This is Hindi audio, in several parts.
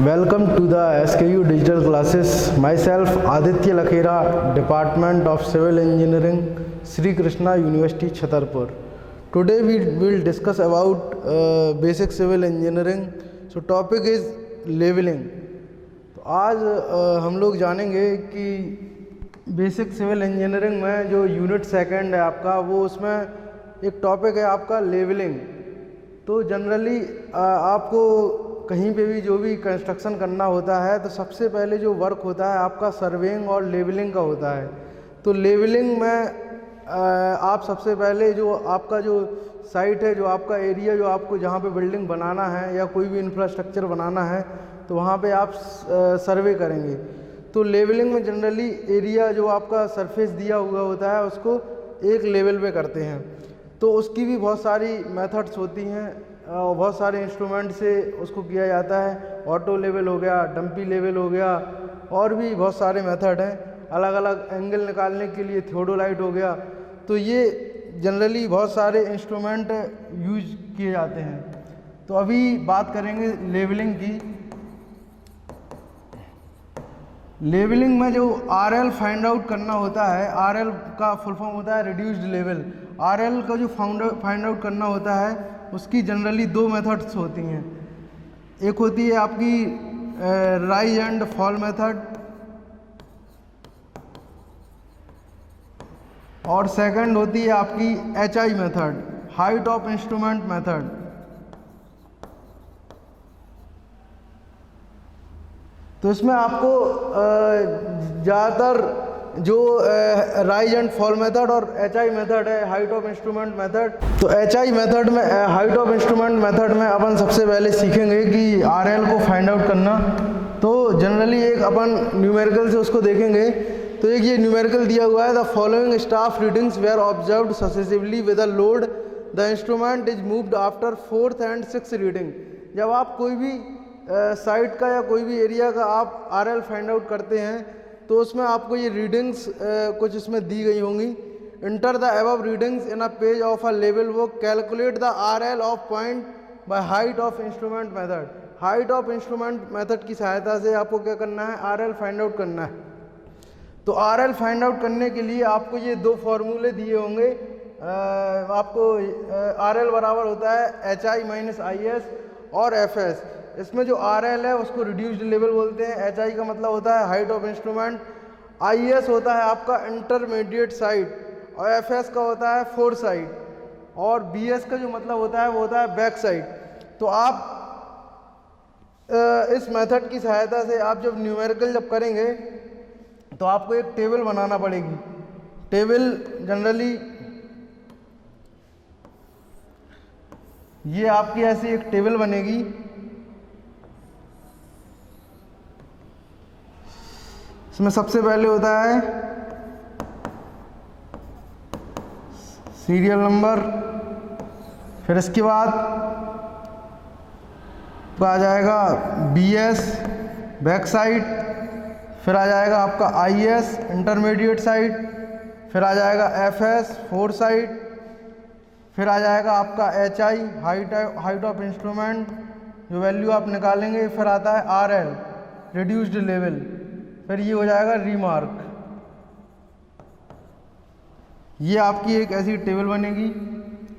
Welcome to the SKU digital classes. Myself Aditya Lakhera, Department of Civil Engineering, Sri Krishna University, Chhatarpur. Today we will discuss about basic civil engineering. So topic is leveling. तो आज हम लोग जानेंगे कि बेसिक सिविल इंजीनियरिंग में जो यूनिट सेकंड है आपका, वो उसमें एक टॉपिक है आपका लेवलिंग। तो जनरली आपको कहीं पे भी जो भी कंस्ट्रक्शन करना होता है तो सबसे पहले जो वर्क होता है आपका सर्वेइंग और लेवलिंग का होता है। तो लेवलिंग में आप सबसे पहले जो आपका जो साइट है, जो आपका एरिया, जो आपको जहाँ पे बिल्डिंग बनाना है या कोई भी इंफ्रास्ट्रक्चर बनाना है तो वहाँ पे आप सर्वे करेंगे। तो लेवलिंग में जनरली एरिया जो आपका सरफेस दिया हुआ होता है उसको एक लेवल पे करते हैं। तो उसकी भी बहुत सारी मेथड्स होती हैं, बहुत सारे इंस्ट्रूमेंट से उसको किया जाता है। ऑटो लेवल हो गया, डंपी लेवल हो गया, और भी बहुत सारे मेथड हैं। अलग अलग एंगल निकालने के लिए थियोडोलाइट हो गया। तो ये जनरली बहुत सारे इंस्ट्रूमेंट यूज किए जाते हैं। तो अभी बात करेंगे लेवलिंग की। लेवलिंग में जो RL फाइंड आउट करना होता है, RL का फुल फॉर्म होता है रिड्यूस्ड लेवल। RL का जो फाइंड आउट करना होता है उसकी जनरली दो मेथड्स होती हैं। एक होती है आपकी राइज एंड फॉल मेथड, और सेकंड होती है आपकी HI method, height of instrument method. तो इसमें आपको ज़्यादातर जो राइज एंड फॉल मेथड और HI मेथड है, हाइट ऑफ इंस्ट्रूमेंट मेथड। तो HI मेथड में, हाइट ऑफ इंस्ट्रूमेंट मेथड में अपन सबसे पहले सीखेंगे कि RL को फाइंड आउट करना। तो जनरली एक अपन न्यूमेरिकल से उसको देखेंगे। तो एक ये न्यूमेरिकल दिया हुआ है, the following staff readings were observed successively with a load, the instrument is moved after 4th and 6th reading. जब आप कोई भी साइट का या कोई भी एरिया का आप RL फाइंड आउट करते हैं तो उसमें आपको ये रीडिंग्स कुछ इसमें दी गई होंगी। Enter the above readings in a page of a level book, calculate the RL of point by height of instrument method. Height of instrument method की सहायता से आपको क्या करना है, RL फाइंड आउट करना है। तो RL फाइंड आउट करने के लिए आपको ये दो फॉर्मूले दिए होंगे। आपको RL बराबर होता है HI माइनस IS और FS। इसमें जो RL है उसको रिड्यूस्ड लेवल बोलते हैं, HI का मतलब होता है हाइट ऑफ इंस्ट्रूमेंट, IS होता है आपका इंटरमीडिएट साइड, और FS का होता है फोर साइड, और BS का जो मतलब होता है वो होता है बैक साइड। तो आप इस मेथड की सहायता से आप जब न्यूमेरिकल जब करेंगे तो आपको एक टेबल बनाना पड़ेगी। टेबल जनरली ये आपकी ऐसी एक टेबल बनेगी। इसमें सबसे पहले होता है सीरियल नंबर, फिर इसके बाद आ जाएगा BS बैक साइड, फिर आ जाएगा आपका IS इंटरमीडिएट साइड, फिर आ जाएगा FS फोर साइड, फिर आ जाएगा आपका HI हाइट ऑफ इंस्ट्रूमेंट जो वैल्यू आप निकालेंगे, फिर आता है RL रिड्यूस्ड लेवल, फिर ये हो जाएगा रीमार्क। ये आपकी एक ऐसी टेबल बनेगी।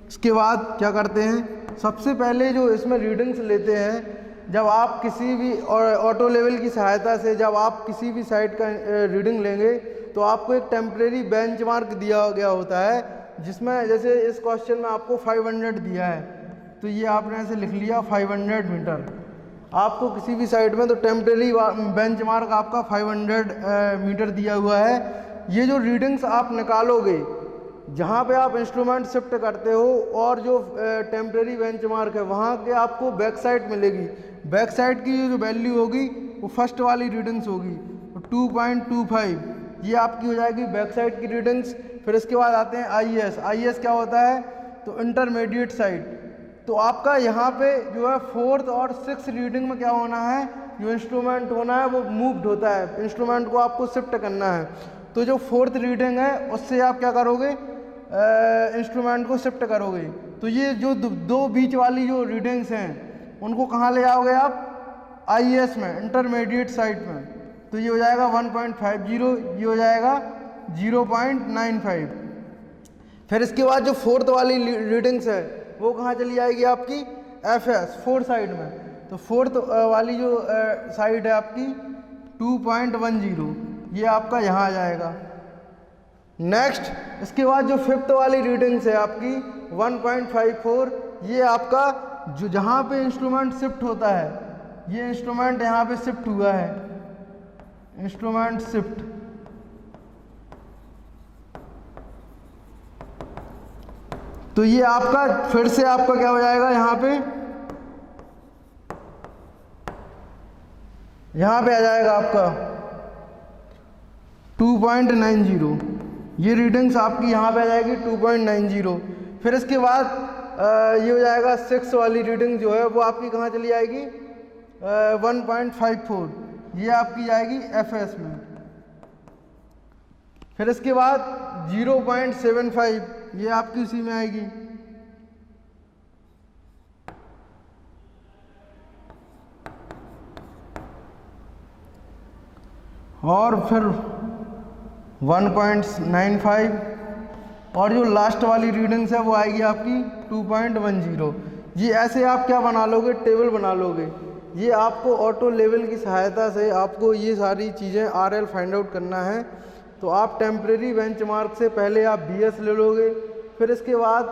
इसके बाद क्या करते हैं, सबसे पहले जो इसमें रीडिंग्स लेते हैं, जब आप किसी भी ऑटो लेवल की सहायता से जब आप किसी भी साइट का रीडिंग लेंगे तो आपको एक टेम्परेरी बेंचमार्क दिया गया होता है, जिसमें जैसे इस क्वेश्चन में आपको 500 दिया है तो ये आपने ऐसे लिख लिया 500 मीटर। आपको किसी भी साइट में तो टेम्परेरी बेंचमार्क आपका 500 मीटर दिया हुआ है। ये जो रीडिंग्स आप निकालोगे जहाँ पे आप इंस्ट्रूमेंट शिफ्ट करते हो और जो टेम्परेरी बेंचमार्क है वहाँ के आपको बैक साइड मिलेगी। बैक साइड की जो वैल्यू होगी वो फर्स्ट वाली रीडिंग्स होगी, 2.25 ये आपकी हो जाएगी बैक साइड की रीडिंग्स। फिर इसके बाद आते हैं IS क्या होता है, तो इंटरमीडिएट साइड। तो आपका यहाँ पे जो है 4th और 6th रीडिंग में क्या होना है, जो इंस्ट्रूमेंट होना है वो मूव्ड होता है, इंस्ट्रूमेंट को आपको शिफ्ट करना है। तो जो 4th रीडिंग है उससे आप क्या करोगे, इंस्ट्रूमेंट को शिफ्ट करोगे। तो ये जो दो बीच वाली जो रीडिंग्स हैं उनको कहाँ ले जाओगे आप, IES में इंटरमीडिएट साइट में, तो ये हो जाएगा 1.50, ये हो जाएगा 0.95। फिर इसके बाद जो फोर्थ वाली रीडिंग्स है वो कहाँ चली जाएगी आपकी FS 4 साइड में, तो फोर्थ वाली जो साइड है आपकी 2.10, ये आपका यहाँ आ जाएगा। नेक्स्ट इसके बाद जो फिफ्थ वाली रीडिंग्स है आपकी 1.54, ये आपका जो जहाँ पे इंस्ट्रूमेंट शिफ्ट होता है, ये इंस्ट्रूमेंट यहाँ पे शिफ्ट हुआ है, इंस्ट्रूमेंट शिफ्ट, तो ये आपका फिर से आपका क्या हो जाएगा, यहाँ पे आ जाएगा आपका 2.90, ये रीडिंग्स आपकी यहाँ पे आ जाएगी 2.90। फिर इसके बाद ये हो जाएगा 6 वाली रीडिंग जो है वो आपकी कहाँ चली जाएगी 1.54, ये आपकी जाएगी FS में। फिर इसके बाद 0.75, ये आपकी उसी में आएगी। और फिर 1.95, और जो लास्ट वाली रीडिंग्स है वो आएगी आपकी 2.10। ये ऐसे आप क्या बना लोगे, टेबल बना लोगे। ये आपको ऑटो लेवल की सहायता से आपको ये सारी चीज़ें RL फाइंड आउट करना है। तो आप टेम्परेरी बेंचमार्क से पहले आप BS ले लोगे, फिर इसके बाद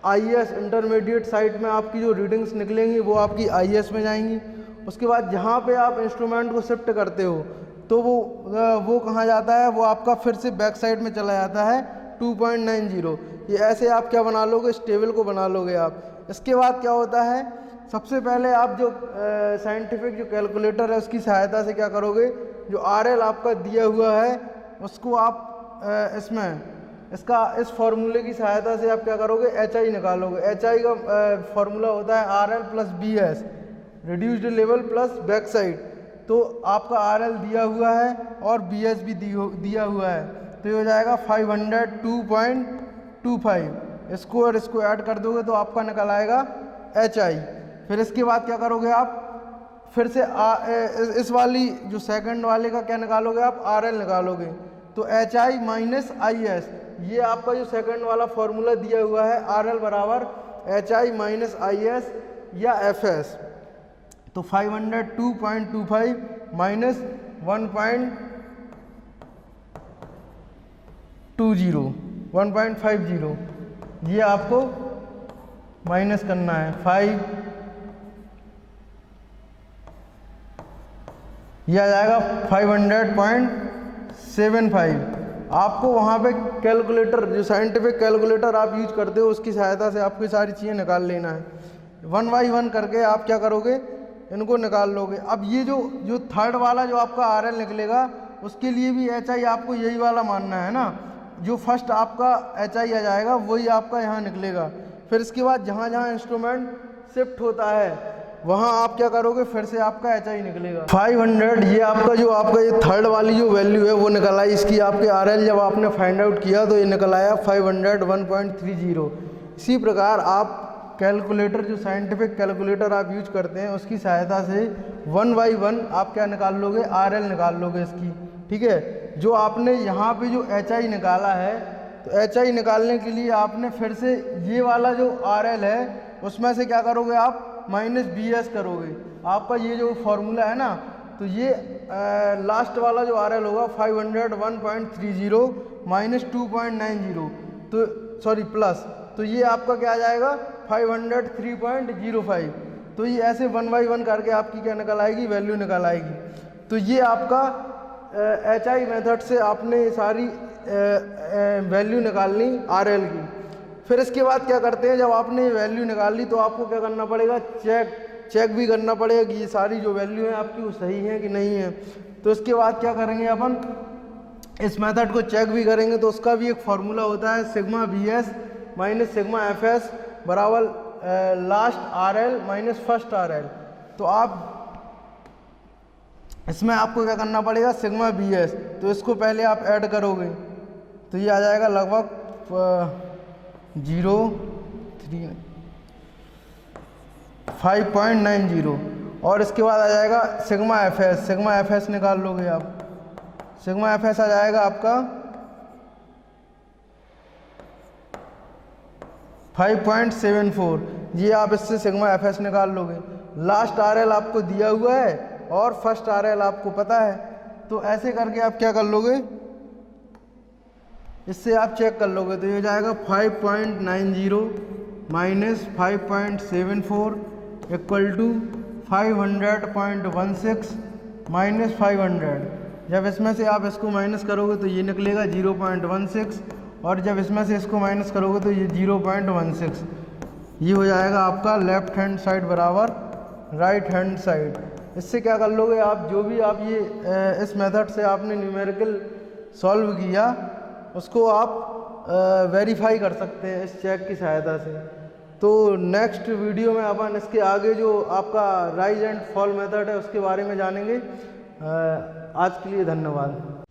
IES इंटरमीडिएट साइट में आपकी जो रीडिंग्स निकलेंगी वो आपकी IES में जाएंगी। उसके बाद जहाँ पे आप इंस्ट्रूमेंट को शिफ्ट करते हो तो वो कहाँ जाता है, वो आपका फिर से बैक साइड में चला जाता है 2.90। ये ऐसे आप क्या बना लोगे, इस टेबल को बना लोगे आप। इसके बाद क्या होता है, सबसे पहले आप जो साइंटिफिक जो कैलकुलेटर है उसकी सहायता से क्या करोगे, जो RL आपका दिया हुआ है उसको आप इस फॉर्मूले की सहायता से आप क्या करोगे, HI निकालोगे। HI का फॉर्मूला होता है RL plus BS, reduced level plus back side. तो आपका RL दिया हुआ है और BS भी दिया हुआ है, तो ये हो जाएगा 502.25। इसको और इसको ऐड कर दोगे तो आपका निकल आएगा HI। फिर इसके बाद क्या करोगे आप, फिर से इस वाली जो सेकंड वाले का क्या निकालोगे आप, RL निकालोगे। तो HI माइनस IS, ये आपका जो सेकंड वाला फॉर्मूला दिया हुआ है RL बराबर HI माइनस IS या FS। तो 502.25 माइनस 1.50, ये आपको माइनस करना है 5, ये आ जाएगा 500.75। आपको वहाँ पे कैलकुलेटर, जो साइंटिफिक कैलकुलेटर आप यूज करते हो उसकी सहायता से आपकी सारी चीज़ें निकाल लेना है। 1 बाई 1 करके आप क्या करोगे, इनको निकाल लोगे। अब ये जो थर्ड वाला जो आपका RL निकलेगा उसके लिए भी HI आपको यही वाला मानना है ना, जो फर्स्ट आपका HI आ जाएगा वही आपका यहाँ निकलेगा। फिर इसके बाद जहाँ जहाँ इंस्ट्रूमेंट शिफ्ट होता है वहाँ आप क्या करोगे, फिर से आपका HI निकलेगा 500। ये आपका ये थर्ड वाली जो वैल्यू है वो निकल आई, इसकी आपके RL जब आपने फाइंड आउट किया तो ये निकल आया 501.30। इसी प्रकार आप कैलकुलेटर, जो साइंटिफिक कैलकुलेटर आप यूज करते हैं उसकी सहायता से 1 बाई 1 आप क्या निकाल लोगे, RL निकाल लोगे इसकी। ठीक है, जो आपने यहाँ पे जो HI निकाला है, तो HI निकालने के लिए आपने फिर से ये वाला जो RL है उसमें से क्या करोगे आप, माइनस BS करोगे। आपका ये जो फॉर्मूला है ना, तो ये लास्ट वाला जो RL होगा 501.30 माइनस 2.90, तो सॉरी प्लस, तो ये आपका क्या आ जाएगा 503.05। तो ये ऐसे 1 बाई 1 करके आपकी क्या निकल आएगी, वैल्यू निकल आएगी। तो ये आपका HI मेथड से आपने सारी वैल्यू निकालनी RL की। फिर इसके बाद क्या करते हैं, जब आपने वैल्यू निकाल ली तो आपको क्या करना पड़ेगा, चेक भी करना पड़ेगा कि ये सारी जो वैल्यू है आपकी वो सही है कि नहीं है। तो इसके बाद क्या करेंगे अपन, इस मेथड को चेक भी करेंगे। तो उसका भी एक फार्मूला होता है sigma BS minus sigma FS बराबर last RL minus first RL। तो आप इसमें आपको क्या करना पड़ेगा, सिग्मा BS, तो इसको पहले आप ऐड करोगे तो ये आ जाएगा लगभग 5.90। और इसके बाद आ जाएगा sigma F S. Sigma F S निकाल लोगे आप, सिग्मा एफ एस आ जाएगा आपका 5.74। ये आप इससे सिग्मा एफ एस निकाल लोगे। लास्ट आर एल आपको दिया हुआ है और फर्स्ट आर एल आपको पता है, तो ऐसे करके आप क्या कर लोगे, इससे आप चेक कर लोगे। तो ये हो जाएगा 5.90 माइनस 5.74 इक्वल टू 500.16 माइनस 500। जब इसमें से आप इसको माइनस करोगे तो ये निकलेगा 0.16, और जब इसमें से इसको माइनस करोगे तो ये 0.16। ये हो जाएगा आपका लेफ्ट हैंड साइड बराबर राइट हैंड साइड। इससे क्या कर लोगे आप, जो भी आप ये इस मेथड से आपने न्यूमेरिकल सॉल्व किया उसको आप वेरीफाई कर सकते हैं इस चेक की सहायता से। तो नेक्स्ट वीडियो में अपन इसके आगे जो आपका राइज एंड फॉल मेथड है उसके बारे में जानेंगे। आज के लिए धन्यवाद।